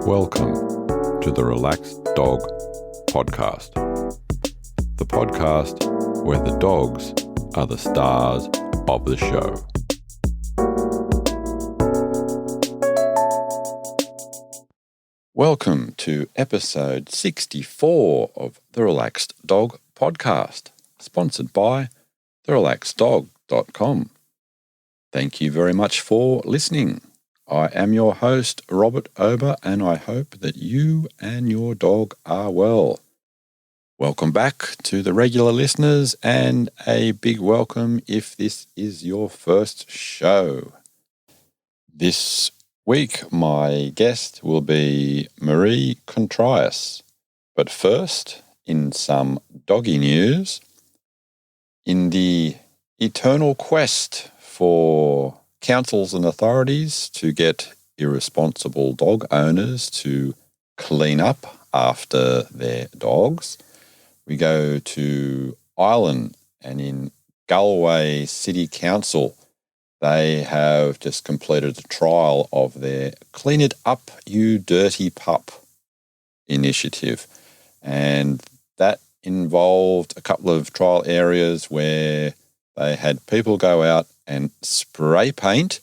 Welcome to the Relaxed Dog Podcast, the podcast where the dogs are the stars of the show. Welcome to episode 64 of the Relaxed Dog Podcast, sponsored by therelaxeddog.com. Thank you very much for listening. I am your host, Robert Ober, and I hope that you and your dog are well. Welcome back to the regular listeners, and a big welcome if this is your first show. This week, my guest will be Mry Contreras. But first, in some doggy news, in the eternal quest for councils and authorities to get irresponsible dog owners to clean up after their dogs, we go to Ireland, and in Galway City Council, they have just completed a trial of their Clean It Up, You Dirty Pup initiative. And that involved a couple of trial areas where they had people go out and spray paint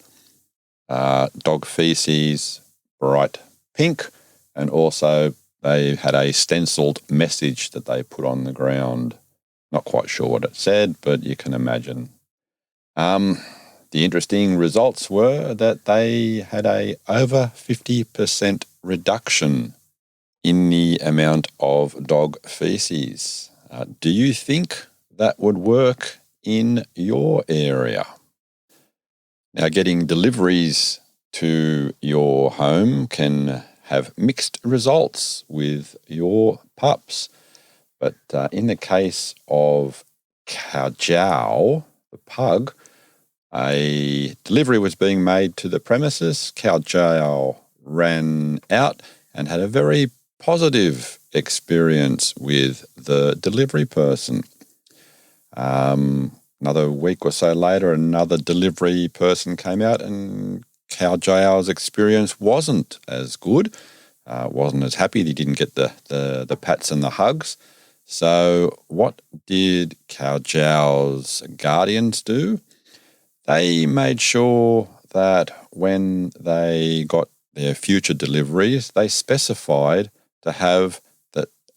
dog feces bright pink, and also they had a stenciled message that they put on the ground. Not quite sure what it said, but you can imagine. The interesting results were that they had a over 50% reduction in the amount of dog feces. Do you think that would work in your area? Now, getting deliveries to your home can have mixed results with your pups. But in the case of Cow, the pug, a delivery was being made to the premises. Cow ran out and had a very positive experience with the delivery person. Another week or so later, another delivery person came out, and Cow's experience wasn't as good, wasn't as happy. He didn't get the pats and the hugs. So what did Cow's guardians do? They made sure that when they got their future deliveries, they specified to have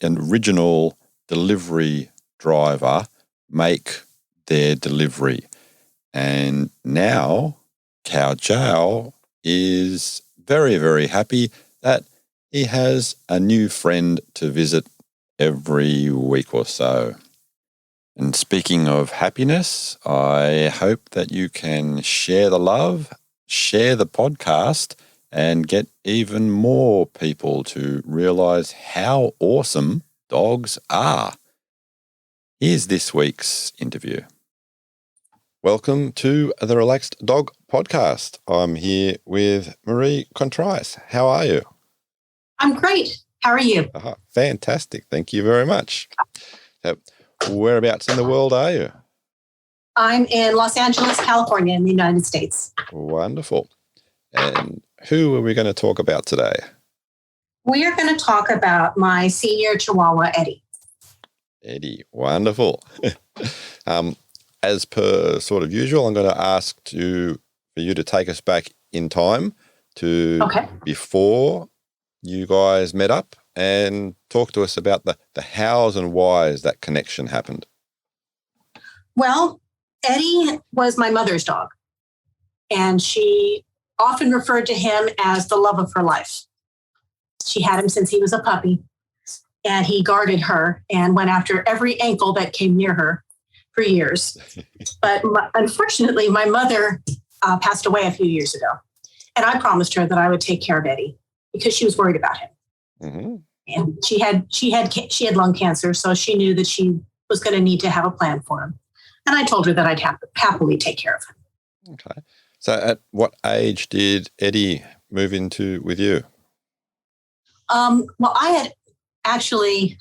an original delivery driver make their delivery. And now Cow is very, very happy that he has a new friend to visit every week or so. And speaking of happiness, I hope that you can share the love, share the podcast, and get even more people to realize how awesome dogs are. Here's this week's interview. Welcome to the Relaxed Dog Podcast. I'm here with Mry Contreras. How are you? I'm great. How are you? Fantastic. Thank you very much. So, whereabouts in the world are you? I'm in Los Angeles, California, in the United States. Wonderful. And who are we going to talk about today? We are going to talk about my senior Chihuahua, Eddie. Eddie, wonderful. As per sort of usual, I'm going to ask for you to take us back in time to before you guys met up and talk to us about the hows and whys that connection happened. Well, Eddie was my mother's dog, and she often referred to him as the love of her life. She had him since he was a puppy, and he guarded her and went after every ankle that came near her for years. But unfortunately, my mother passed away a few years ago, and I promised her that I would take care of Eddie because she was worried about him. Mm-hmm. And she had lung cancer, so she knew that she was going to need to have a plan for him. And I told her that I'd happily take care of him. Okay. So at what age did Eddie move into with you? Well, I had actually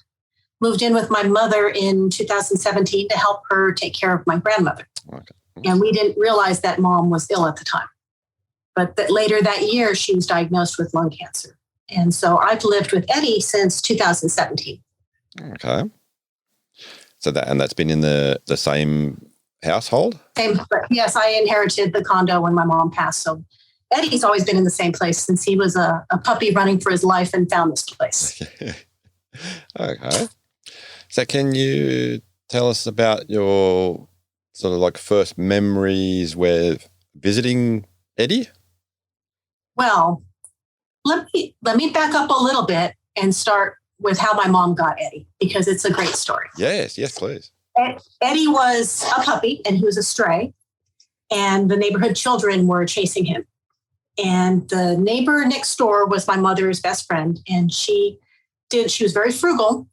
moved in with my mother in 2017 to help her take care of my grandmother. Okay. And we didn't realize that mom was ill at the time. But that later that year, she was diagnosed with lung cancer. And so I've lived with Eddie since 2017. Okay. So that's been in the same household? Same, but yes, I inherited the condo when my mom passed. So Eddie's always been in the same place since he was a puppy running for his life and found this place. Okay. So can you tell us about your sort of like first memories with visiting Eddie? Well, let me back up a little bit and start with how my mom got Eddie, because it's a great story. Yes, please. Eddie was a puppy and he was a stray, and the neighborhood children were chasing him. And the neighbor next door was my mother's best friend, and she was very frugal.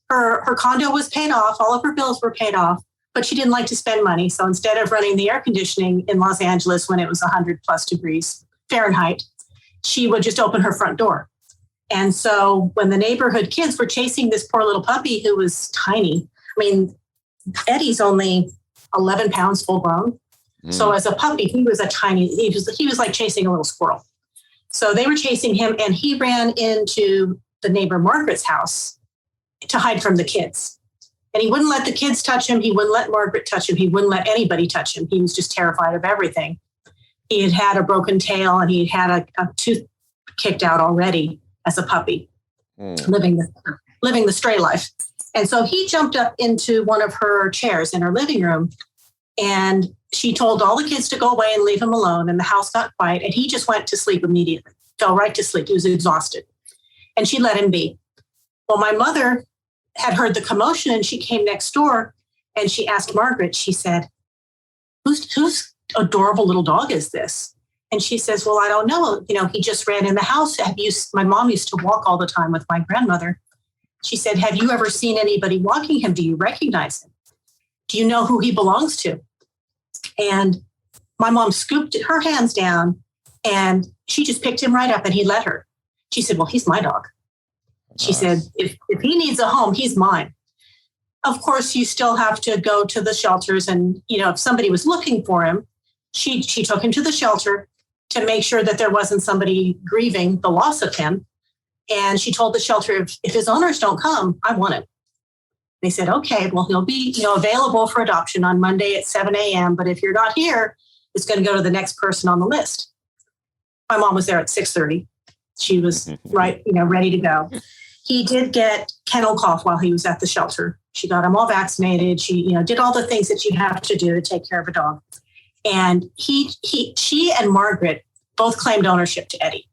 Her condo was paid off, all of her bills were paid off, but she didn't like to spend money. So instead of running the air conditioning in Los Angeles when it was 100 plus degrees Fahrenheit, she would just open her front door. And so when the neighborhood kids were chasing this poor little puppy who was tiny, I mean, Eddie's only 11 pounds full grown. So as a puppy, he was he was like chasing a little squirrel. So they were chasing him, and he ran into the neighbor Margaret's house to hide from the kids. And he wouldn't let the kids touch him. He wouldn't let Margaret touch him. He wouldn't let anybody touch him. He was just terrified of everything. He had had a broken tail, and he had a tooth kicked out already as a puppy, living the stray life. And so he jumped up into one of her chairs in her living room, and she told all the kids to go away and leave him alone. And the house got quiet, and he just went to sleep immediately, fell right to sleep. He was exhausted. And she let him be. Well, my mother had heard the commotion, and she came next door, and she asked Margaret, she said, whose adorable little dog is this? And she says, well, I don't know. He just ran in the house. My mom used to walk all the time with my grandmother. She said, have you ever seen anybody walking him? Do you recognize him? Do you know who he belongs to? And my mom scooped her hands down, and she just picked him right up, and he let her. She said, well, he's my dog. She said, if he needs a home, he's mine. Of course, you still have to go to the shelters. And, if somebody was looking for him, she took him to the shelter to make sure that there wasn't somebody grieving the loss of him. And she told the shelter, if his owners don't come, I want him. They said, okay, well, he'll be, available for adoption on Monday at 7 a.m. But if you're not here, it's going to go to the next person on the list. My mom was there at 6:30. She was ready to go. He did get kennel cough while he was at the shelter. She got him all vaccinated. She, did all the things that you have to do to take care of a dog. And she and Margaret both claimed ownership to Eddie.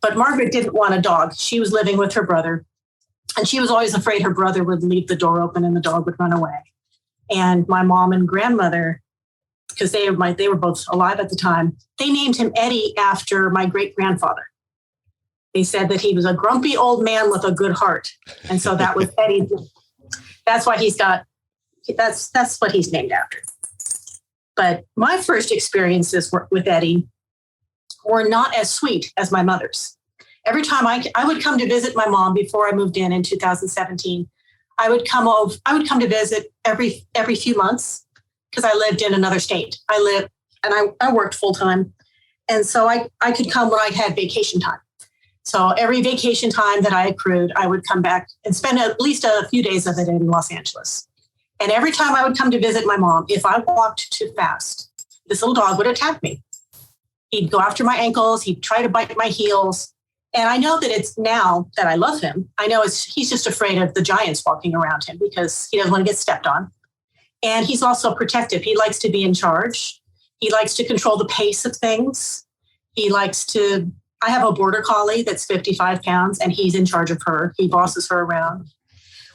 But Margaret didn't want a dog. She was living with her brother, and she was always afraid her brother would leave the door open and the dog would run away. And my mom and grandmother, because they were both alive at the time, they named him Eddie after my great-grandfather. They said that he was a grumpy old man with a good heart. And so that was Eddie. That's why that's what he's named after. But my first experiences with Eddie were not as sweet as my mother's. Every time I would come to visit my mom before I moved in 2017, I would come to visit every few months, because I lived in another state. I worked full time. And so I could come when I had vacation time. So every vacation time that I accrued, I would come back and spend at least a few days of it in Los Angeles. And every time I would come to visit my mom, if I walked too fast, this little dog would attack me. He'd go after my ankles. He'd try to bite my heels. And I know that it's now that I love him. I know he's just afraid of the giants walking around him because he doesn't want to get stepped on. And he's also protective. He likes to be in charge. He likes to control the pace of things. I have a border collie that's 55 pounds, and he's in charge of her. He bosses her around.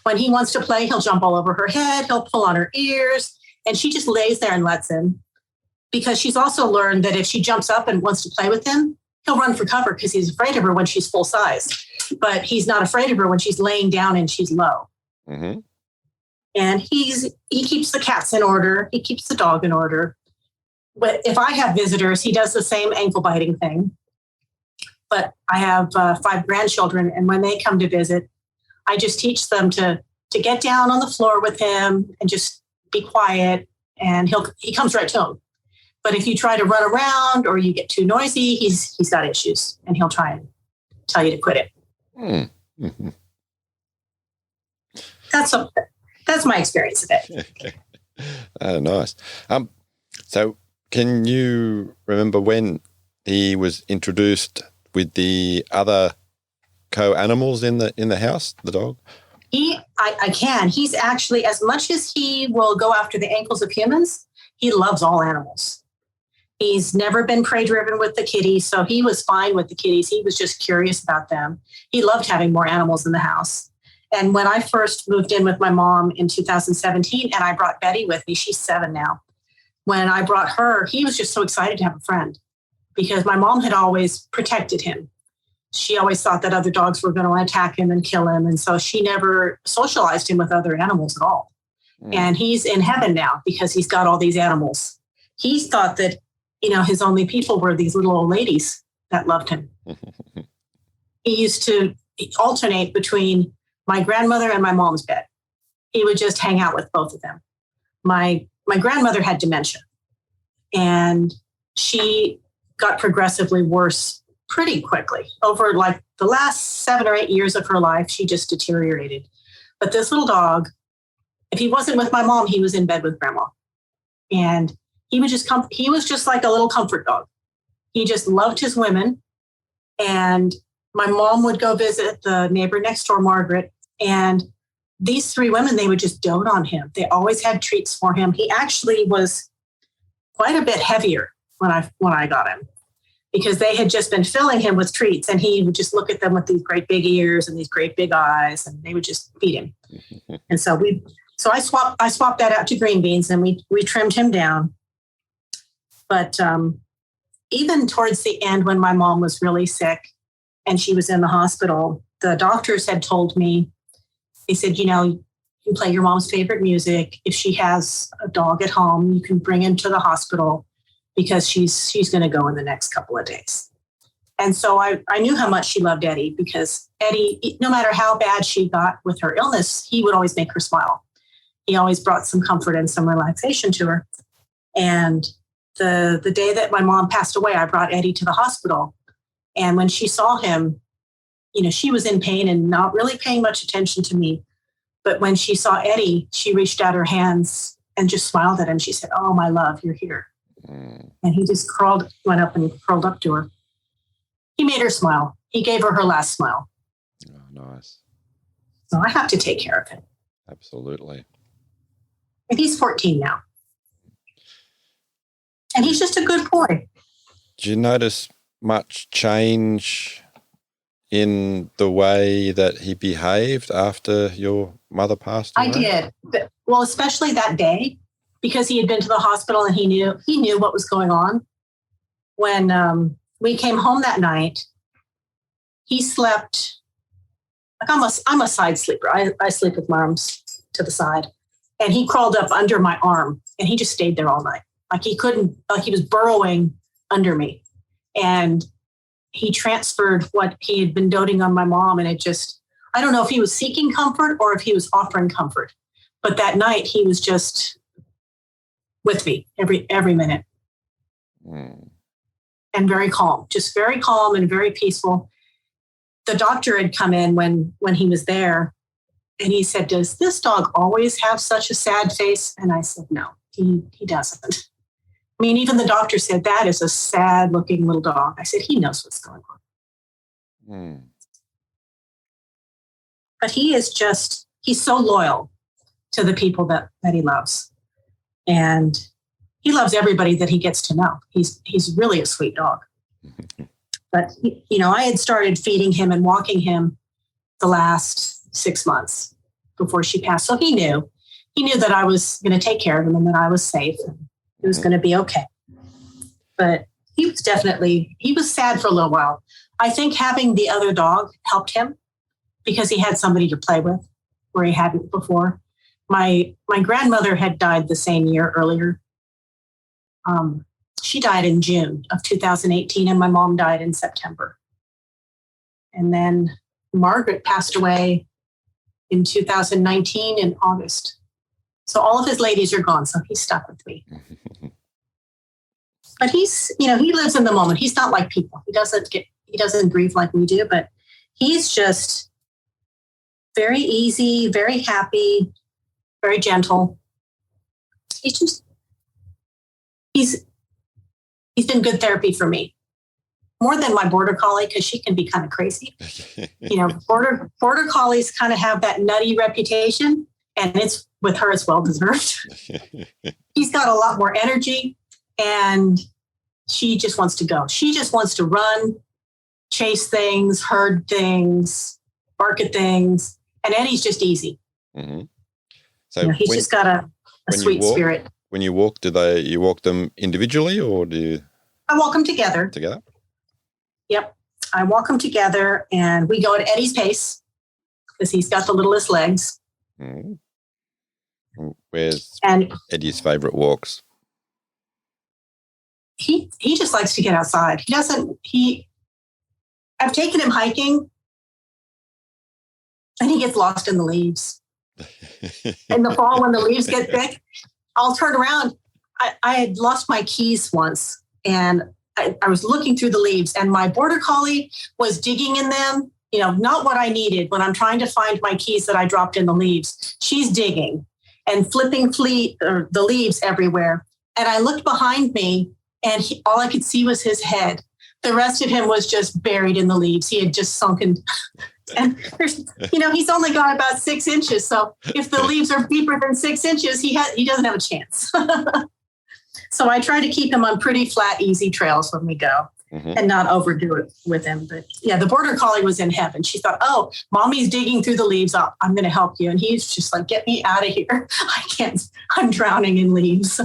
When he wants to play, he'll jump all over her head. He'll pull on her ears, and she just lays there and lets him, because she's also learned that if she jumps up and wants to play with him, he'll run for cover because he's afraid of her when she's full size. But he's not afraid of her when she's laying down and she's low. Mm-hmm. And he keeps the cats in order. He keeps the dog in order. But if I have visitors, he does the same ankle biting thing. But I have 5 grandchildren, and when they come to visit, I just teach them to get down on the floor with him and just be quiet, and he comes right to them. But if you try to run around or you get too noisy, he's got issues, and he'll try and tell you to quit it. Mm-hmm. That's my experience of it. Oh, nice. So can you remember when he was introduced with the other co-animals in the house, the dog? I can. He's actually, as much as he will go after the ankles of humans, he loves all animals. He's never been prey-driven with the kitties, so he was fine with the kitties. He was just curious about them. He loved having more animals in the house. And when I first moved in with my mom in 2017, and I brought Betty with me, she's 7 now. When I brought her, he was just so excited to have a friend because my mom had always protected him. She always thought that other dogs were going to attack him and kill him. And so she never socialized him with other animals at all. And he's in heaven now because he's got all these animals. He thought that, his only people were these little old ladies that loved him. He used to alternate between my grandmother and my mom's bed. He would just hang out with both of them. My grandmother had dementia, and she got progressively worse pretty quickly. Over like the last 7 or 8 years of her life, she just deteriorated. But this little dog, if he wasn't with my mom, he was in bed with grandma. And he was just like a little comfort dog. He just loved his women. And my mom would go visit the neighbor next door, Margaret, and these 3 women, they would just dote on him. They always had treats for him. He actually was quite a bit heavier when I got him because they had just been filling him with treats, and he would just look at them with these great big ears and these great big eyes, and they would just feed him. And so I swapped that out to green beans, and we trimmed him down. But even towards the end, when my mom was really sick and she was in the hospital, the doctors had told me, they said, you can play your mom's favorite music. If she has a dog at home, you can bring him to the hospital because she's going to go in the next couple of days. And so I knew how much she loved Eddie because Eddie, no matter how bad she got with her illness, he would always make her smile. He always brought some comfort and some relaxation to her. And the day that my mom passed away, I brought Eddie to the hospital. And when she saw him, she was in pain and not really paying much attention to me. But when she saw Eddie, she reached out her hands and just smiled at him. She said, "Oh, my love, you're here." And he just went up and curled up to her. He made her smile. He gave her last smile. Oh, nice. So I have to take care of him. Absolutely. And he's 14 now. And he's just a good boy. Did you notice much change in the way that he behaved after your mother passed away? I did. Well, especially that day, because he had been to the hospital and he knew what was going on. When we came home that night, he slept like I'm a side sleeper. I sleep with my arms to the side. And he crawled up under my arm and he just stayed there all night. He was burrowing under me. And he transferred what he had been doting on my mom. And I don't know if he was seeking comfort or if he was offering comfort. But that night he was just with me every minute. And very calm, just very calm and very peaceful. The doctor had come in when he was there and he said, "Does this dog always have such a sad face?" And I said, "No, he doesn't." I mean, even the doctor said, "That is a sad looking little dog." I said, "He knows what's going on." But he's so loyal to the people that he loves. And he loves everybody that he gets to know. He's really a sweet dog. But, I had started feeding him and walking him the last 6 months before she passed. So he knew that I was going to take care of him and that I was safe and it was going to be okay. But he was sad for a little while. I think having the other dog helped him because he had somebody to play with where he hadn't before. My grandmother had died the same year earlier. She died in June of 2018 and my mom died in September. And then Margaret passed away in 2019 in August. So all of his ladies are gone, so he's stuck with me. But he lives in the moment. He's not like people. He He doesn't grieve like we do, but he's just very easy, very happy, very gentle. He's been good therapy for me. More than my border collie, because she can be kind of crazy. Border collies kind of have that nutty reputation, and it's with her, it's well deserved. He's got a lot more energy, and she just wants to go. She just wants to run, chase things, herd things, bark at things, and Eddie's just easy. Mm-hmm. So he's just got a sweet spirit. When you walk, you walk them individually, or do you? I walk them together. Together? Yep. I walk them together, and we go at Eddie's pace because he's got the littlest legs. Mm. Where's and Eddie's favorite walks? He just likes to get outside. I've taken him hiking, and he gets lost in the leaves. In the fall, when the leaves get thick, I'll turn around. I had lost my keys once, and I was looking through the leaves, and my border collie was digging in them, not what I needed when I'm trying to find my keys that I dropped in the leaves. She's digging and flipping the leaves everywhere. And I looked behind me, and all I could see was his head. The rest of him was just buried in the leaves. He had just sunken. And he's only got about 6 inches. So if the leaves are deeper than 6 inches, he doesn't have a chance. So I try to keep him on pretty flat, easy trails when we go, and not overdo it with him. But yeah, the border collie was in heaven. She thought, oh, mommy's digging through the leaves. I'm going to help you. And he's just like, get me out of here. I can't. I'm drowning in leaves.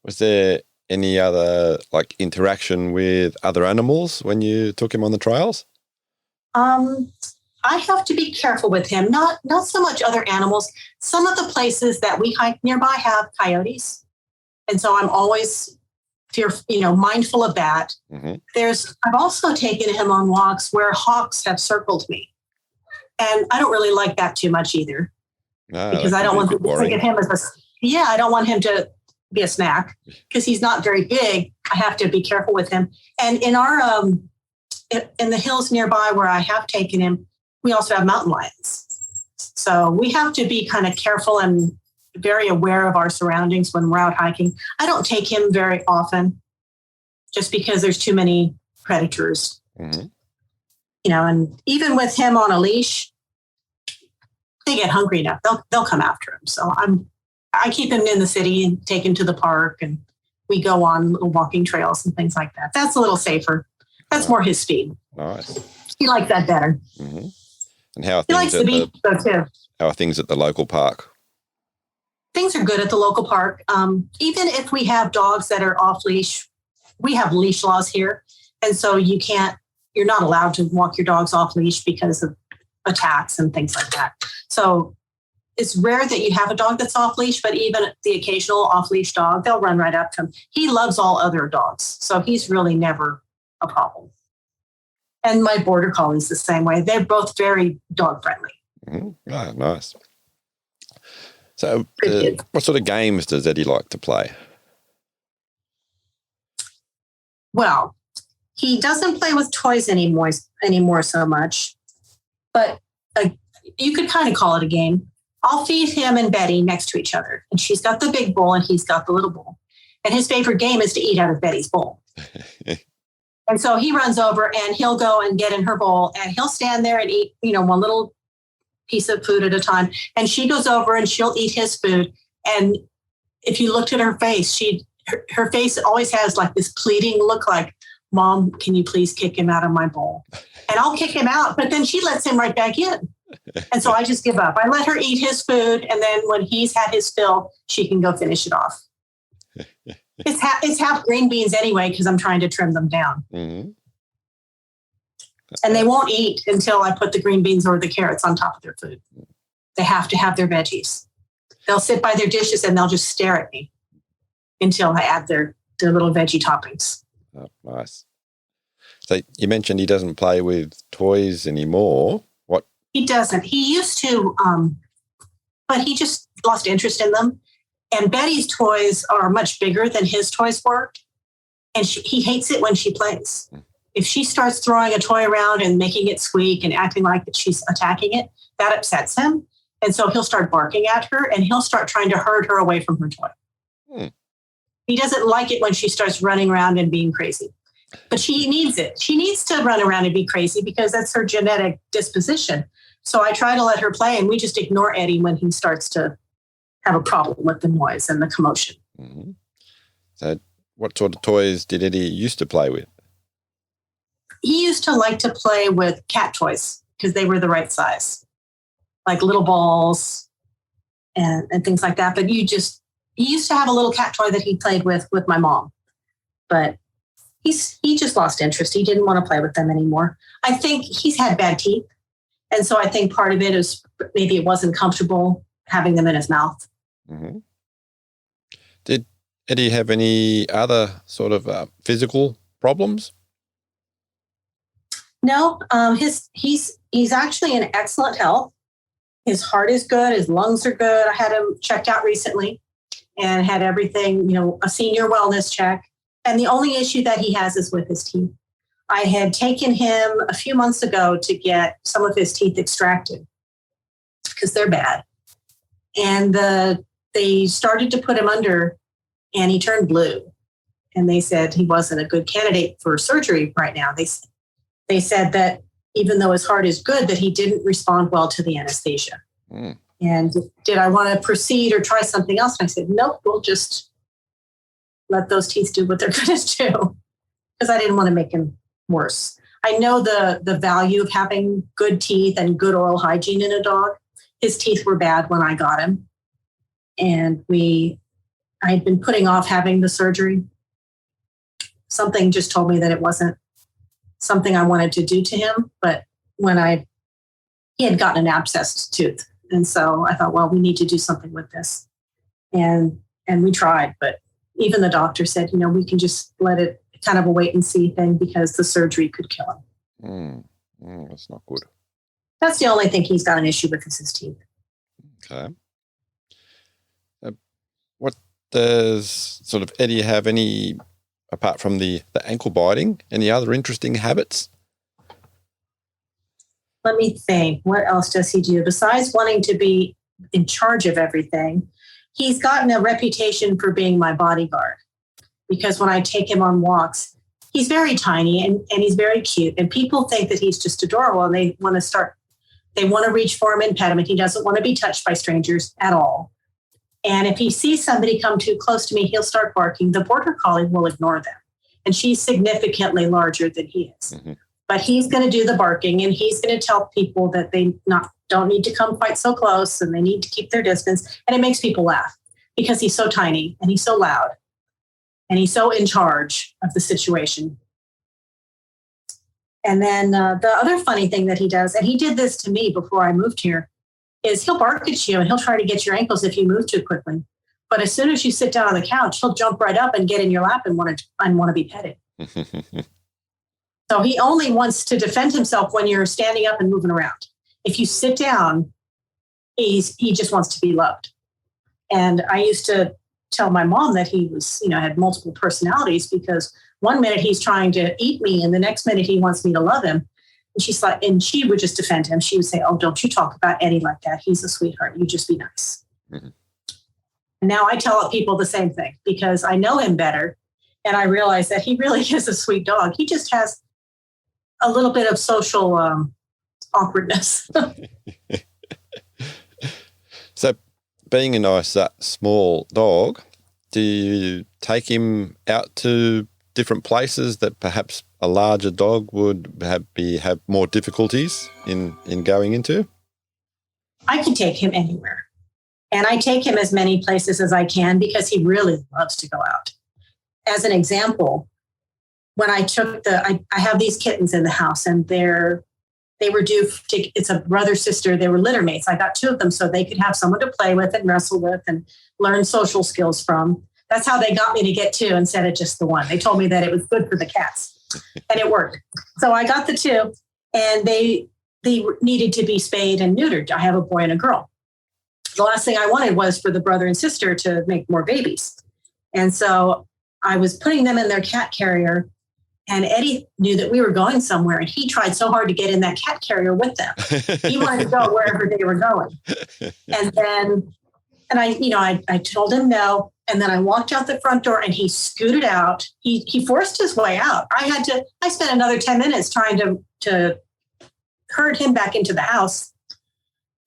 Was there any other interaction with other animals when you took him on the trails? I have to be careful with him. Not so much other animals. Some of the places that we hike nearby have coyotes. And so I'm always mindful of that. Mm-hmm. I've also taken him on walks where hawks have circled me. And I don't really like that too much either. Because I don't want to think of him as I don't want him to be a snack because he's not very big. I have to be careful with him. And in our, in the hills nearby where I have taken him, we also have mountain lions. So we have to be kind of careful and very aware of our surroundings when we're out hiking. I don't take him very often just because there's too many predators. Mm-hmm. And even with him on a leash, they get hungry enough. They'll come after him. So I keep him in the city and take him to the park, and we go on little walking trails and things like that. That's a little safer. That's more his speed. Nice. He likes that better. Mm-hmm. And how are he likes the beach though too. How are things at the local park? Things are good at the local park. Even if we have dogs that are off leash, we have leash laws here. And so you're not allowed to walk your dogs off leash because of attacks and things like that. So it's rare that you have a dog that's off leash, but even the occasional off leash dog, they'll run right up to him. He loves all other dogs. So he's really never a problem. And my border collie's the same way. They're both very dog friendly. Mm-hmm. Oh, nice. So what sort of games does Eddie like to play? Well, he doesn't play with toys anymore so much, but you could kind of call it a game. I'll feed him and Betty next to each other, and she's got the big bowl and he's got the little bowl. And his favorite game is to eat out of Betty's bowl. And so he runs over and he'll go and get in her bowl, and he'll stand there and eat, one little piece of food at a time. And she goes over and she'll eat his food. And if you looked at her face, her face always has like this pleading look like, Mom, can you please kick him out of my bowl? And I'll kick him out, but then she lets him right back in. And so I just give up. I let her eat his food. And then when he's had his fill, she can go finish it off. It's half green beans anyway, because I'm trying to trim them down. Mm-hmm. And they won't eat until I put the green beans or the carrots on top of their food. They have to have their veggies. They'll sit by their dishes and they'll just stare at me until I add their little veggie toppings. Oh, nice. So you mentioned he doesn't play with toys anymore. What? He doesn't. He used to, but he just lost interest in them. And Betty's toys are much bigger than his toys were. And he hates it when she plays. If she starts throwing a toy around and making it squeak and acting like that she's attacking it, that upsets him. And so he'll start barking at her and he'll start trying to herd her away from her toy. He doesn't like it when she starts running around and being crazy. But she needs it. She needs to run around and be crazy because that's her genetic disposition. So I try to let her play, and we just ignore Eddie when he starts to have a problem with the noise and the commotion. Mm-hmm. So what sort of toys did Eddie used to play with? He used to like to play with cat toys because they were the right size, like little balls and things like that. But he used to have a little cat toy that he played with my mom. But he just lost interest. He didn't want to play with them anymore. I think he's had bad teeth. And so I think part of it is maybe it wasn't comfortable having them in his mouth. Mm-hmm. Did Eddie have any other sort of physical problems? No, he's actually in excellent health. His heart is good. His lungs are good. I had him checked out recently and had everything, a senior wellness check. And the only issue that he has is with his teeth. I had taken him a few months ago to get some of his teeth extracted because they're bad. And they started to put him under and he turned blue. And they said he wasn't a good candidate for surgery right now. They said that even though his heart is good, that he didn't respond well to the anesthesia. And did I want to proceed or try something else? And I said, nope, we'll just let those teeth do what they're going to do, because I didn't want to make him worse. I know the value of having good teeth and good oral hygiene in a dog. His teeth were bad when I got him. And I had been putting off having the surgery. Something just told me that it wasn't something I wanted to do to him. But he had gotten an abscessed tooth. And so I thought, well, we need to do something with this. And we tried, but even the doctor said, we can just let it kind of a wait and see thing because the surgery could kill him. That's not good. That's the only thing he's got an issue with is his teeth. Okay. What does sort of Eddie have any, apart from the ankle biting, any other interesting habits? Let me think. What else does he do? Besides wanting to be in charge of everything, he's gotten a reputation for being my bodyguard. Because when I take him on walks, he's very tiny and he's very cute. And people think that he's just adorable and they want to reach for him and pet him. And he doesn't want to be touched by strangers at all. And if he sees somebody come too close to me, he'll start barking. The border collie will ignore them. And she's significantly larger than he is. Mm-hmm. But he's going to do the barking and he's going to tell people that they don't need to come quite so close and they need to keep their distance. And it makes people laugh because he's so tiny and he's so loud. And he's so in charge of the situation. And then the other funny thing that he does, and he did this to me before I moved here, is he'll bark at you and he'll try to get your ankles if you move too quickly. But as soon as you sit down on the couch, he'll jump right up and get in your lap and want to be petted. So he only wants to defend himself when you're standing up and moving around. If you sit down, he just wants to be loved. And I used to tell my mom that he was, had multiple personalities because one minute he's trying to eat me and the next minute he wants me to love him. And she would just defend him. She would say, oh, don't you talk about Eddie like that. He's a sweetheart. You just be nice. Mm-hmm. And now I tell people the same thing because I know him better. And I realize that he really is a sweet dog. He just has a little bit of social awkwardness. So being a nice small dog, do you take him out to different places that perhaps a larger dog would have more difficulties in going into? I can take him anywhere. And I take him as many places as I can because he really loves to go out. As an example, when I took I have these kittens in the house and they were due to, it's a brother, sister, they were litter mates. I got two of them so they could have someone to play with and wrestle with and learn social skills from. That's how they got me to get two instead of just the one. They told me that it was good for the cats and it worked. So I got the two and they needed to be spayed and neutered. I have a boy and a girl. The last thing I wanted was for the brother and sister to make more babies. And so I was putting them in their cat carrier And Eddie knew that we were going somewhere, and he tried so hard to get in that cat carrier with them. He wanted to go wherever they were going. And I told him no. And then I walked out the front door and he scooted out. He forced his way out. I spent another 10 minutes trying to herd him back into the house.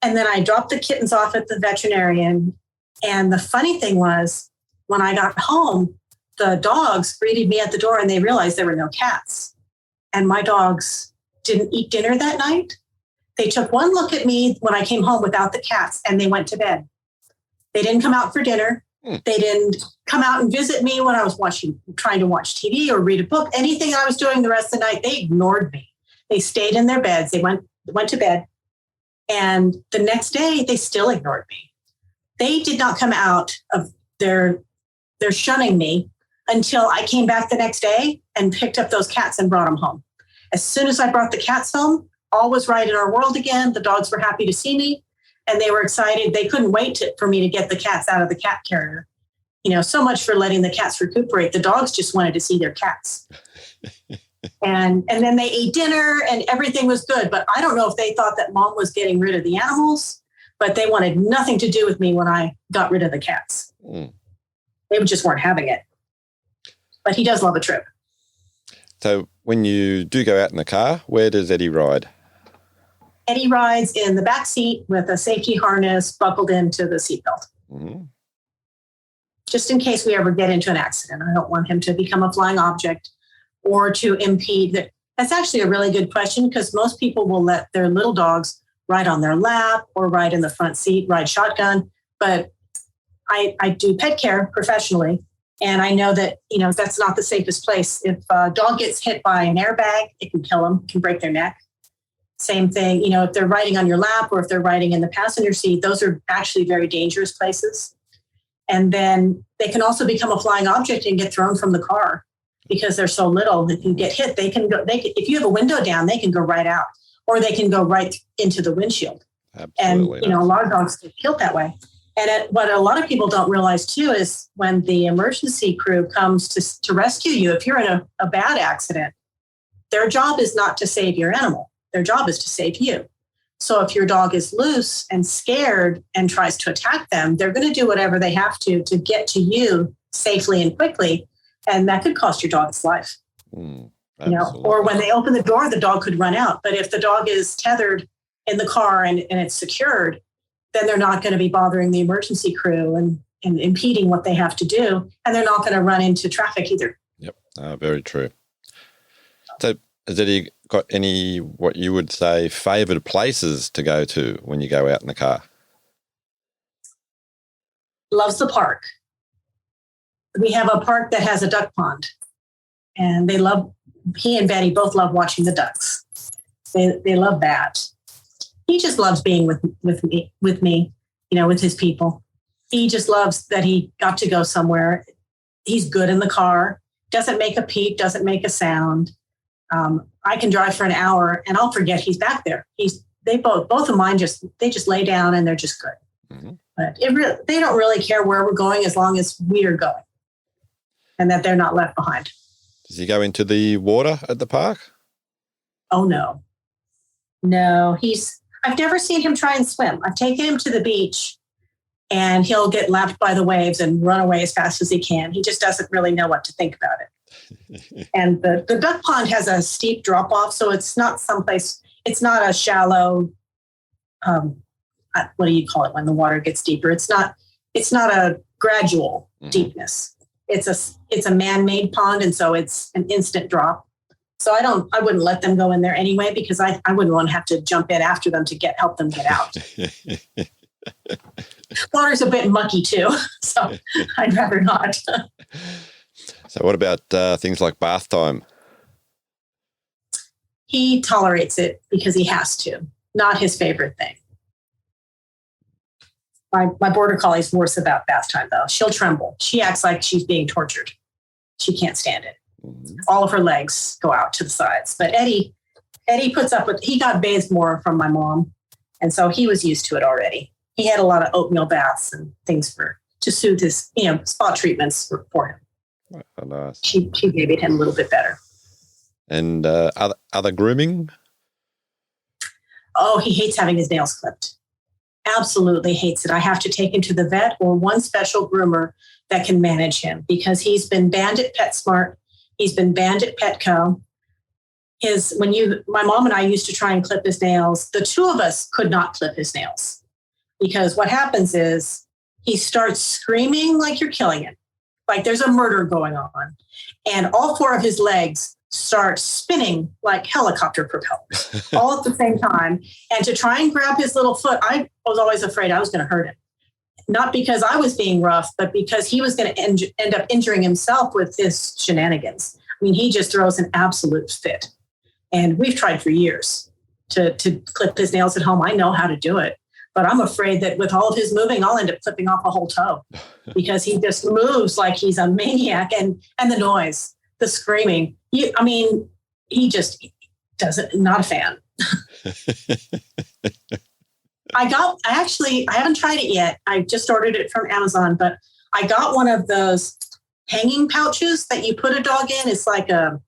And then I dropped the kittens off at the veterinarian. And the funny thing was, when I got home, the dogs greeted me at the door and they realized there were no cats. And my dogs didn't eat dinner that night. They took one look at me when I came home without the cats and they went to bed. They didn't come out for dinner. They didn't come out and visit me when I was trying to watch TV or read a book. Anything I was doing the rest of the night, they ignored me. They stayed in their beds. They went to bed. And the next day, they still ignored me. They did not come out of their shunning me until I came back the next day and picked up those cats and brought them home. As soon as I brought the cats home, all was right in our world again. The dogs were happy to see me. And they were excited. They couldn't wait for me to get the cats out of the cat carrier. So much for letting the cats recuperate. The dogs just wanted to see their cats. And then they ate dinner and everything was good. But I don't know if they thought that Mom was getting rid of the animals, but they wanted nothing to do with me when I got rid of the cats. They just weren't having it. But he does love a trip. So when you do go out in the car, where does Eddie ride? Eddie rides in the back seat with a safety harness buckled into the seatbelt. Mm-hmm. Just in case we ever get into an accident. I don't want him to become a flying object or to impede that. That's actually a really good question because most people will let their little dogs ride on their lap or ride in the front seat, ride shotgun. But I do pet care professionally. And I know that, that's not the safest place. If a dog gets hit by an airbag, it can kill them, can break their neck. Same thing, if they're riding on your lap or if they're riding in the passenger seat, those are actually very dangerous places. And then they can also become a flying object and get thrown from the car because they're so little. If you get hit, if you have a window down, they can go right out or they can go right into the windshield. Absolutely. And, a lot of dogs get killed that way. And what a lot of people don't realize too is when the emergency crew comes to rescue you, if you're in a bad accident, their job is not to save your animal. Their job is to save you. So if your dog is loose and scared and tries to attack them, they're going to do whatever they have to get to you safely and quickly. And that could cost your dog its life. Or when they open the door, the dog could run out. But if the dog is tethered in the car and it's secured, then they're not going to be bothering the emergency crew and impeding what they have to do. And they're not going to run into traffic either. Yep, very true. So has Eddie got any, what you would say, favoured places to go to when you go out in the car? Loves the park. We have a park that has a duck pond. And he and Betty both love watching the ducks. They love that. He just loves being with me, with his people. He just loves that he got to go somewhere. He's good in the car, doesn't make a peep, doesn't make a sound. I can drive for an hour and I'll forget he's back there. Both of mine just lay down and they're just good. Mm-hmm. But they don't really care where we're going as long as we are going and that they're not left behind. Does he go into the water at the park? Oh, no. No, I've never seen him try and swim. I've taken him to the beach and he'll get lapped by the waves and run away as fast as he can. He just doesn't really know what to think about it. And the duck pond has a steep drop off. So it's not it's not a shallow, what do you call it when the water gets deeper? It's not a gradual deepness. It's a man-made pond. And so it's an instant drop. So I wouldn't let them go in there anyway, because I wouldn't want to have to jump in after them to help them get out. Water's a bit mucky too, so I'd rather not. So what about things like bath time? He tolerates it because he has to, not his favorite thing. My border collie's worse about bath time though. She'll tremble. She acts like she's being tortured. She can't stand it. Mm-hmm. All of her legs go out to the sides. But Eddie puts up with, he got bathed more from my mom. And so he was used to it already. He had a lot of oatmeal baths and things to soothe his, spot treatments for him. Oh, nice. She babied him a little bit better. And other grooming? Oh, he hates having his nails clipped. Absolutely hates it. I have to take him to the vet or one special groomer that can manage him because he's been banned at PetSmart. He's been banned at Petco. My mom and I used to try and clip his nails. The two of us could not clip his nails because what happens is he starts screaming like you're killing him, like there's a murder going on. And all four of his legs start spinning like helicopter propellers all at the same time. And to try and grab his little foot, I was always afraid I was going to hurt him. Not because I was being rough, but because he was going to end up injuring himself with his shenanigans. I mean, he just throws an absolute fit. And we've tried for years to clip his nails at home. I know how to do it, but I'm afraid that with all of his moving, I'll end up clipping off a whole toe because he just moves like he's a maniac. And the noise, the screaming, he just doesn't, not a fan. I haven't tried it yet. I just ordered it from Amazon, but I got one of those hanging pouches that you put a dog in. It's like a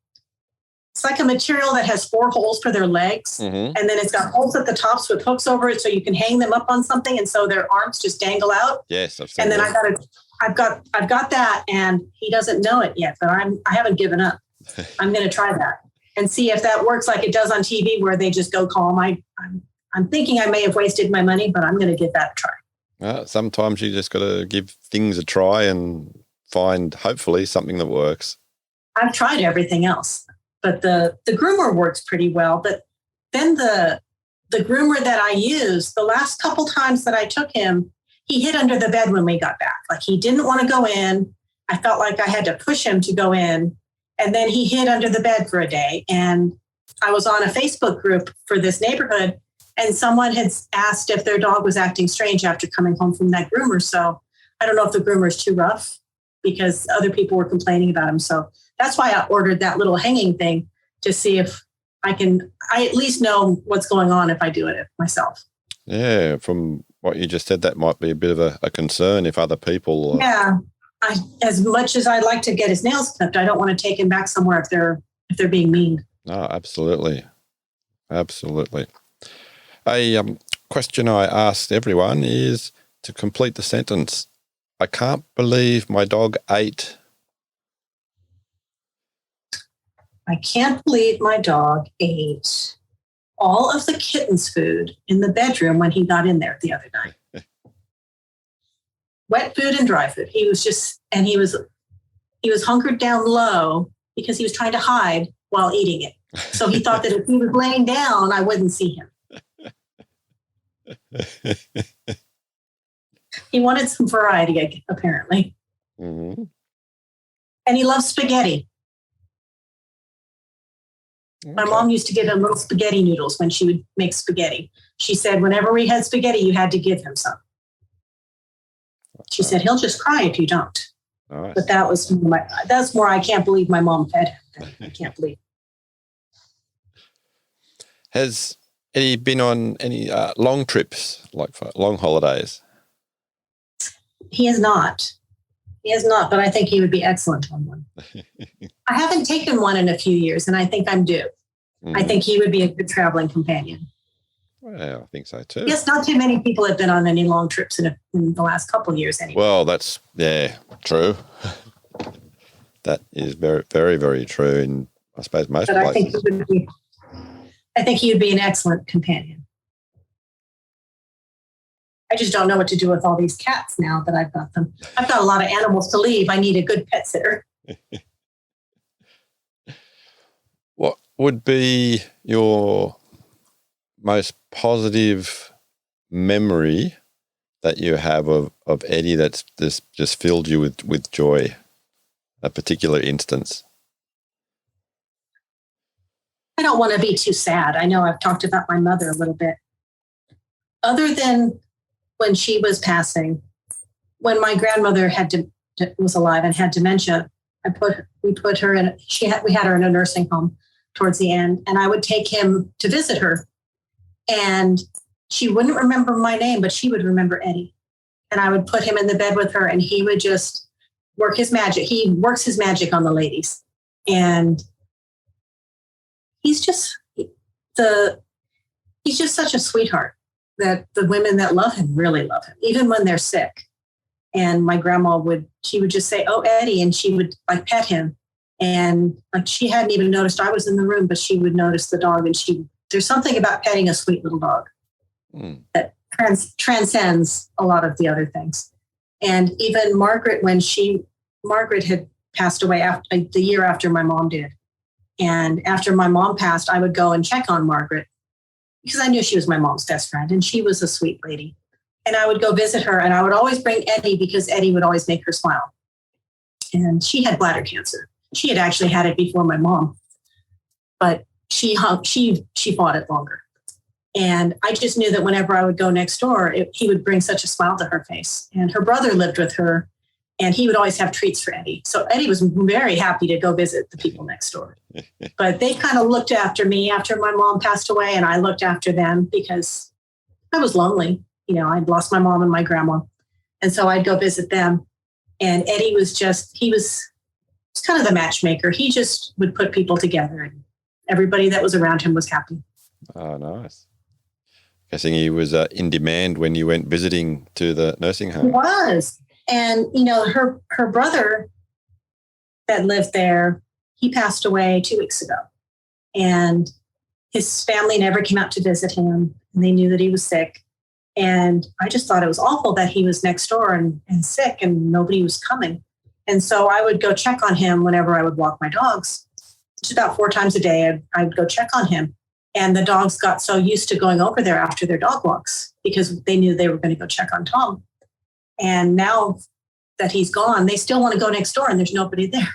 material that has 4 holes for their legs. Mm-hmm. And then it's got holes at the top so it hooks over it so you can hang them up on something. And so their arms just dangle out. Yes. And then I've got that and he doesn't know it yet, but I haven't given up. I'm going to try that and see if that works like it does on TV where they just go calm. I'm thinking I may have wasted my money, but I'm going to give that a try. Sometimes you just got to give things a try and find hopefully something that works. I've tried everything else. But the groomer works pretty well. But then the groomer that I used, the last couple times that I took him, he hid under the bed when we got back. Like he didn't want to go in. I felt like I had to push him to go in. And then he hid under the bed for a day. And I was on a Facebook group for this neighborhood, and someone had asked if their dog was acting strange after coming home from that groomer. So I don't know if the groomer is too rough because other people were complaining about him. So that's why I ordered that little hanging thing to see if I at least know what's going on if I do it myself. Yeah, from what you just said, that might be a bit of a concern if other people... Yeah, as much as I'd like to get his nails clipped, I don't want to take him back somewhere if they're being mean. No, absolutely. Absolutely. A question I asked everyone is to complete the sentence. I can't believe my dog ate... I can't believe my dog ate all of the kitten's food in the bedroom when he got in there the other night. Wet food and dry food. He was hunkered down low because he was trying to hide while eating it. So he thought that if he was laying down, I wouldn't see him. He wanted some variety, apparently. Mm-hmm. And he loves spaghetti. Okay. My mom used to give him little spaghetti noodles when she would make spaghetti. She said, whenever we had spaghetti, you had to give him some. She said, he'll just cry if you don't. Nice. But that's more I can't believe my mom fed him. I can't believe. Has Eddie been on any long trips, like for long holidays? He has not. But I think he would be excellent on one. I haven't taken one in a few years, and I think I'm due. Mm. I think he would be a good traveling companion. Well, I think so too. Yes, not too many people have been on any long trips in the last couple of years anyway. Well, that's, true. That is very, very, very true in, I suppose, most places. I think he would be an excellent companion. I just don't know what to do with all these cats now that I've got them. I've got a lot of animals to leave. I need a good pet sitter. What would be your most positive memory that you have of Eddie that's just filled you with joy, a particular instance? I don't want to be too sad. I know I've talked about my mother a little bit. Other than when she was passing, when my grandmother was alive and had dementia, we put her in. We had her in a nursing home towards the end, and I would take him to visit her, and she wouldn't remember my name, but she would remember Eddie, and I would put him in the bed with her, and he would just work his magic. He works his magic on the ladies, and he's just such a sweetheart that the women that love him really love him, even when they're sick. And my grandma would just say, "Oh, Eddie," and she would like pet him. And like she hadn't even noticed I was in the room, but she would notice the dog. And there's something about petting a sweet little dog that transcends a lot of the other things. And even Margaret, Margaret had passed away the year after my mom did. And after my mom passed, I would go and check on Margaret because I knew she was my mom's best friend and she was a sweet lady. And I would go visit her and I would always bring Eddie because Eddie would always make her smile. And she had bladder cancer. She had actually had it before my mom, but she fought it longer. And I just knew that whenever I would go next door, he would bring such a smile to her face. And her brother lived with her and he would always have treats for Eddie. So Eddie was very happy to go visit the people next door. But they kind of looked after me after my mom passed away, and I looked after them because I was lonely. You know, I'd lost my mom and my grandma. And so I'd go visit them. And Eddie was kind of the matchmaker. He just would put people together and everybody that was around him was happy. Oh, nice. Guessing he was in demand when you went visiting to the nursing home. He was. And, you know, her brother that lived there, he passed away 2 weeks ago. And his family never came out to visit him. And they knew that he was sick. And I just thought it was awful that he was next door and sick and nobody was coming. And so I would go check on him whenever I would walk my dogs. Just about 4 times a day, I'd go check on him. And the dogs got so used to going over there after their dog walks because they knew they were going to go check on Tom. And now that he's gone, they still want to go next door and there's nobody there.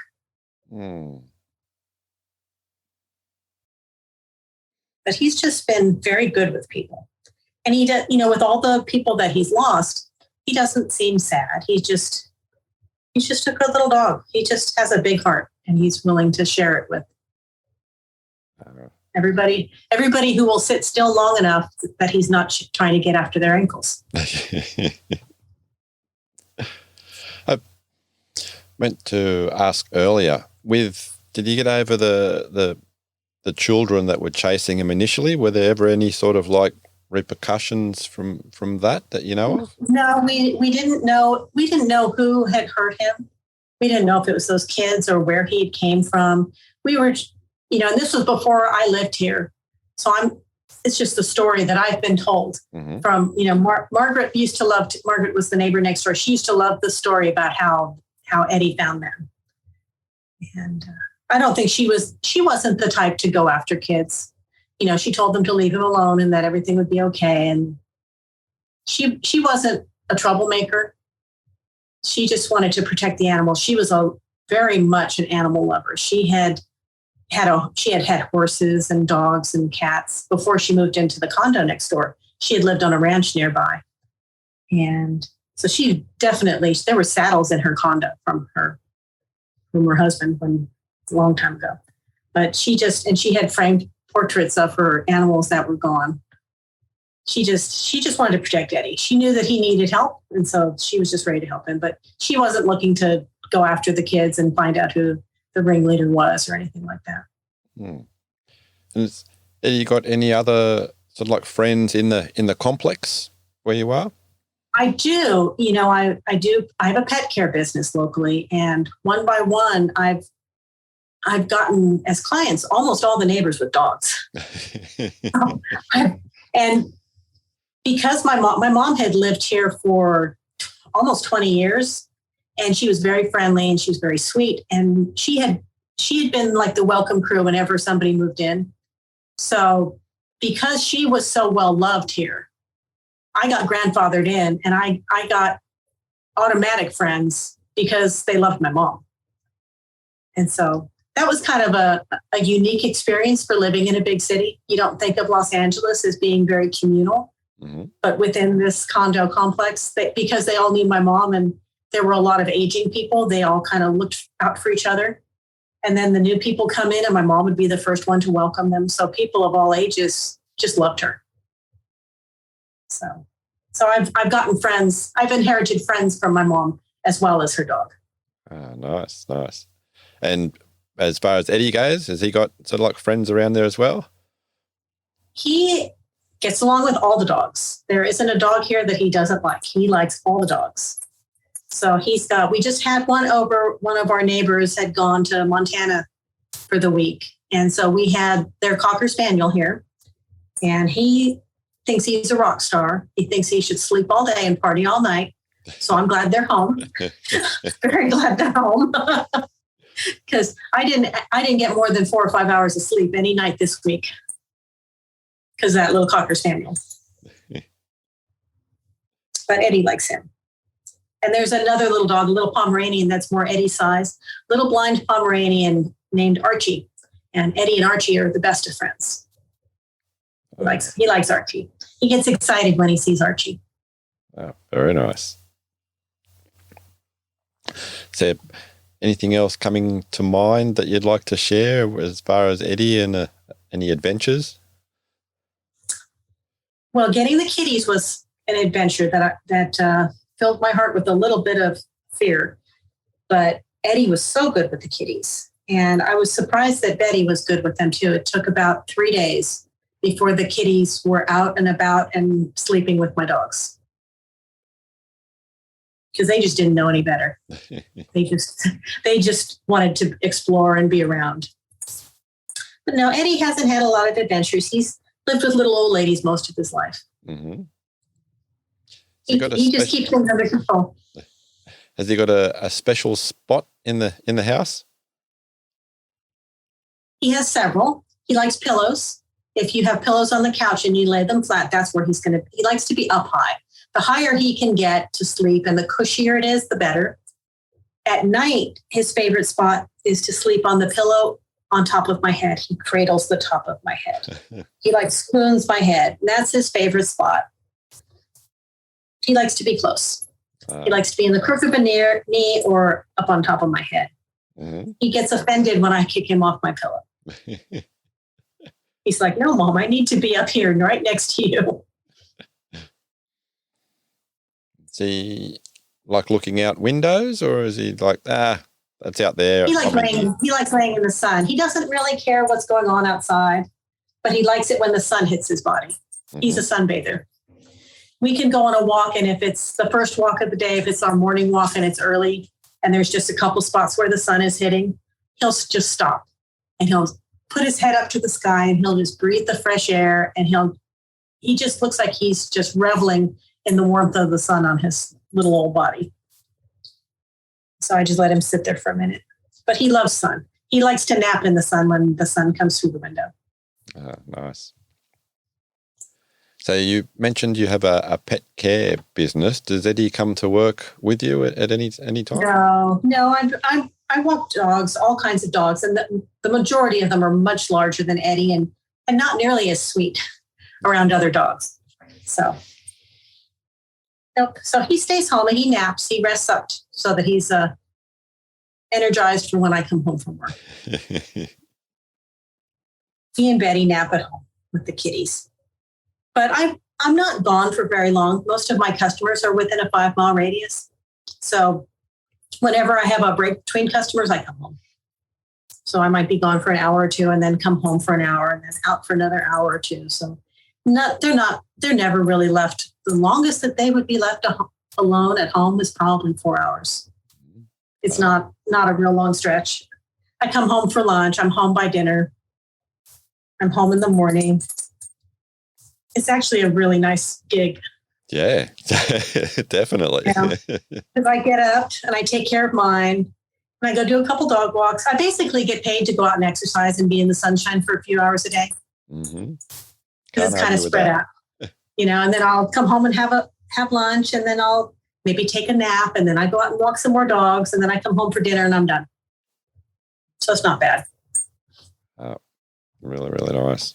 But he's just been very good with people. And he does, you know, with all the people that he's lost, he doesn't seem sad. He's just a good little dog. He just has a big heart and he's willing to share it with everybody who will sit still long enough that he's not trying to get after their ankles. I meant to ask earlier, did you get over the children that were chasing him initially? Were there ever any sort of like repercussions from that you know of? No, we didn't know. We didn't know who had hurt him. We didn't know if it was those kids or where he came from. We were, you know, and this was before I lived here. So it's just the story that I've been told from, you know, Margaret used to love, Margaret was the neighbor next door. She used to love the story about how Eddie found them. And I don't think she wasn't the type to go after kids. You know, she told them to leave him alone and that everything would be okay. And she wasn't a troublemaker. She just wanted to protect the animals. She was very much an animal lover. She had horses and dogs and cats before she moved into the condo next door. She had lived on a ranch nearby. And so there were saddles in her condo from her husband a long time ago. But she had framed portraits of her animals that were gone. She just wanted to protect Eddie. She knew that he needed help. And so she was just ready to help him, but she wasn't looking to go after the kids and find out who the ringleader was or anything like that. And have you got any other sort of like friends in the complex where you are? I do. You know, I do. I have a pet care business locally, and one by one, I've gotten as clients almost all the neighbors with dogs. And because my mom had lived here for almost 20 years, and she was very friendly and she was very sweet, and she had been like the welcome crew whenever somebody moved in. So because she was so well loved here, I got grandfathered in, and I got automatic friends because they loved my mom. And so that was kind of a unique experience for living in a big city. You don't think of Los Angeles as being very communal, but within this condo complex, because they all knew my mom and there were a lot of aging people, they all kind of looked out for each other. And then the new people come in and my mom would be the first one to welcome them. So people of all ages just loved her. So I've gotten friends. I've inherited friends from my mom as well as her dog. Ah, nice. And as far as Eddie goes? Has he got sort of like friends around there as well? He gets along with all the dogs. There isn't a dog here that he doesn't like. He likes all the dogs. So we just had one over. One of our neighbors had gone to Montana for the week. And so we had their Cocker Spaniel here. And he thinks he's a rock star. He thinks he should sleep all day and party all night. So I'm glad they're home. Very glad they're home. Because I didn't get more than 4 or 5 hours of sleep any night this week. Because that little Cocker Spaniel. But Eddie likes him. And there's another little dog, a little Pomeranian that's more Eddie's size, little blind Pomeranian named Archie. And Eddie and Archie are the best of friends. He likes Archie. He gets excited when he sees Archie. Oh, very nice. Is there anything else coming to mind that you'd like to share as far as Eddie and any adventures? Well, getting the kitties was an adventure that filled my heart with a little bit of fear. But Eddie was so good with the kitties. And I was surprised that Betty was good with them too. It took about 3 days before the kitties were out and about and sleeping with my dogs. Because they just didn't know any better. They just wanted to explore and be around. But no, Eddie hasn't had a lot of adventures. He's lived with little old ladies most of his life. Mm-hmm. He just keeps things under control. Has he got a special spot in the house? He has several. He likes pillows. If you have pillows on the couch and you lay them flat, that's where he's going to. He likes to be up high. The higher he can get to sleep and the cushier it is, the better. At night, his favorite spot is to sleep on the pillow on top of my head. He cradles the top of my head. He spoons my head. And that's his favorite spot. He likes to be close. He likes to be in the crook of a knee or up on top of my head. Mm-hmm. He gets offended when I kick him off my pillow. He's like, no, Mom, I need to be up here right next to you. Is he like looking out windows, or is he like, that's out there? He likes laying in the sun. He doesn't really care what's going on outside, but he likes it when the sun hits his body. Mm-hmm. He's a sunbather. We can go on a walk, and if it's the first walk of the day, if it's our morning walk and it's early, and there's just a couple spots where the sun is hitting, he'll just stop, and he'll put his head up to the sky, and he'll just breathe the fresh air, and he just looks like he's just reveling in the warmth of the sun on his little old body. So I just let him sit there for a minute. But he loves sun. He likes to nap in the sun when the sun comes through the window. Nice. So you mentioned you have a pet care business. Does Eddie come to work with you at any time? No. I walk dogs, all kinds of dogs, and the majority of them are much larger than Eddie and not nearly as sweet around other dogs. So, nope. So he stays home and he naps. He rests up so that he's energized for when I come home from work. He and Betty nap at home with the kitties. But I'm not gone for very long. Most of my customers are within a 5-mile radius. So whenever I have a break between customers, I come home. So I might be gone for an hour or two and then come home for an hour and then out for another hour or two. So they're never really left. The longest that they would be left alone at home is probably 4 hours. It's not a real long stretch. I come home for lunch. I'm home by dinner. I'm home in the morning. It's actually a really nice gig. Yeah, definitely. Because I get up and I take care of mine and I go do a couple dog walks. I basically get paid to go out and exercise and be in the sunshine for a few hours a day. Mm-hmm. It's kind of spread out, and then I'll come home and have lunch, and then I'll maybe take a nap, and then I go out and walk some more dogs, and then I come home for dinner and I'm done. So it's not bad. Oh, really, really nice.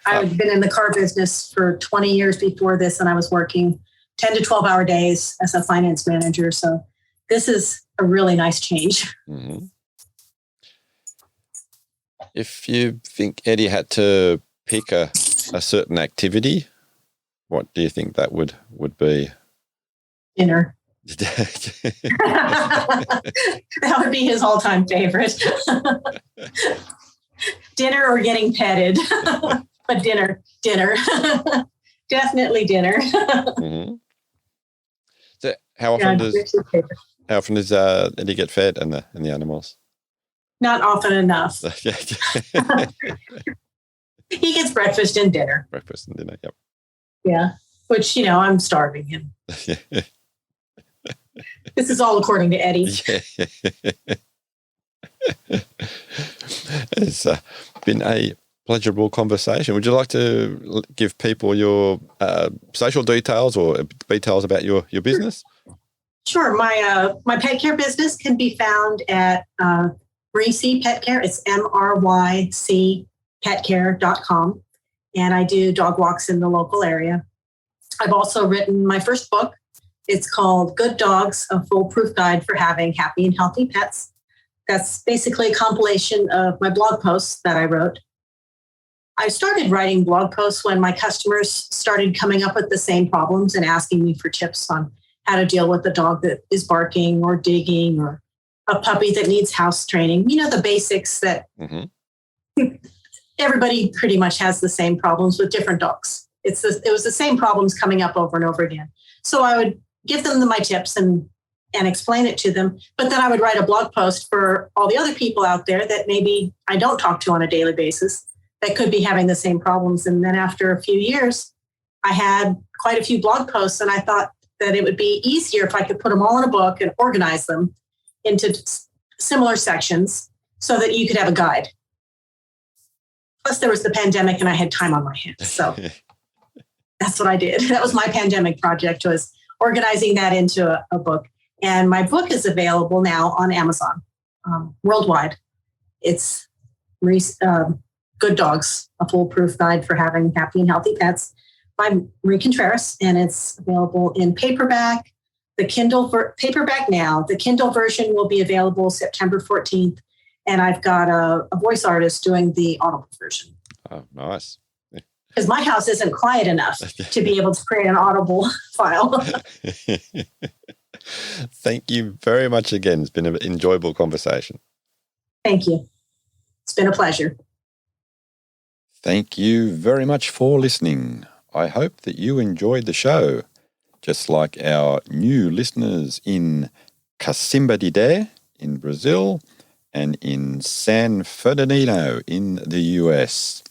I've been in the car business for 20 years before this, and I was working 10 to 12-hour days as a finance manager. So this is a really nice change. Mm-hmm. If you think Eddie had to pick a certain activity, what do you think that would be? Dinner. That would be his all-time favorite. Dinner or getting petted. But dinner. Definitely dinner. Mm-hmm. So how often does Eddie get fed and the animals? Not often enough. He gets breakfast and dinner. Breakfast and dinner, yep. Yeah, which, I'm starving him. This is all according to Eddie. It's been a pleasurable conversation. Would you like to give people your social details or details about your business? Sure. My pet care business can be found at Mry Pet Care. It's MRYCpetcare.com. And I do dog walks in the local area. I've also written my first book. It's called Good Dogs, a Foolproof Guide for Having Happy and Healthy Pets. That's basically a compilation of my blog posts that I wrote. I started writing blog posts when my customers started coming up with the same problems and asking me for tips on how to deal with a dog that is barking or digging or a puppy that needs house training. The basics that everybody pretty much has the same problems with different dogs. It was the same problems coming up over and over again. So I would give them my tips and explain it to them. But then I would write a blog post for all the other people out there that maybe I don't talk to on a daily basis that could be having the same problems. And then after a few years, I had quite a few blog posts, and I thought that it would be easier if I could put them all in a book and organize them into similar sections so that you could have a guide. Plus, there was the pandemic and I had time on my hands. So that's what I did. That was my pandemic project, was organizing that into a book. And my book is available now on Amazon worldwide. It's Good Dogs, a Foolproof Guide for Having Happy and Healthy Pets by Mry Contreras. And it's available in paperback, the Kindle paperback now. The Kindle version will be available September 14th. And I've got a voice artist doing the Audible version. Oh, nice. Because my house isn't quiet enough to be able to create an Audible file. Thank you very much again. It's been an enjoyable conversation. Thank you. It's been a pleasure. Thank you very much for listening. I hope that you enjoyed the show, just like our new listeners in Cacimba in Brazil and in San Fernandino in the US.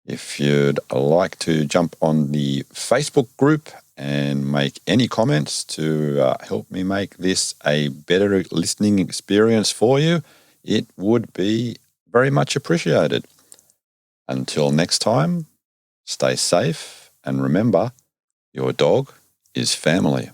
If you'd like to jump on the Facebook group and make any comments to help me make this a better listening experience for you, it would be very much appreciated. Until next time, stay safe and remember, your dog is family.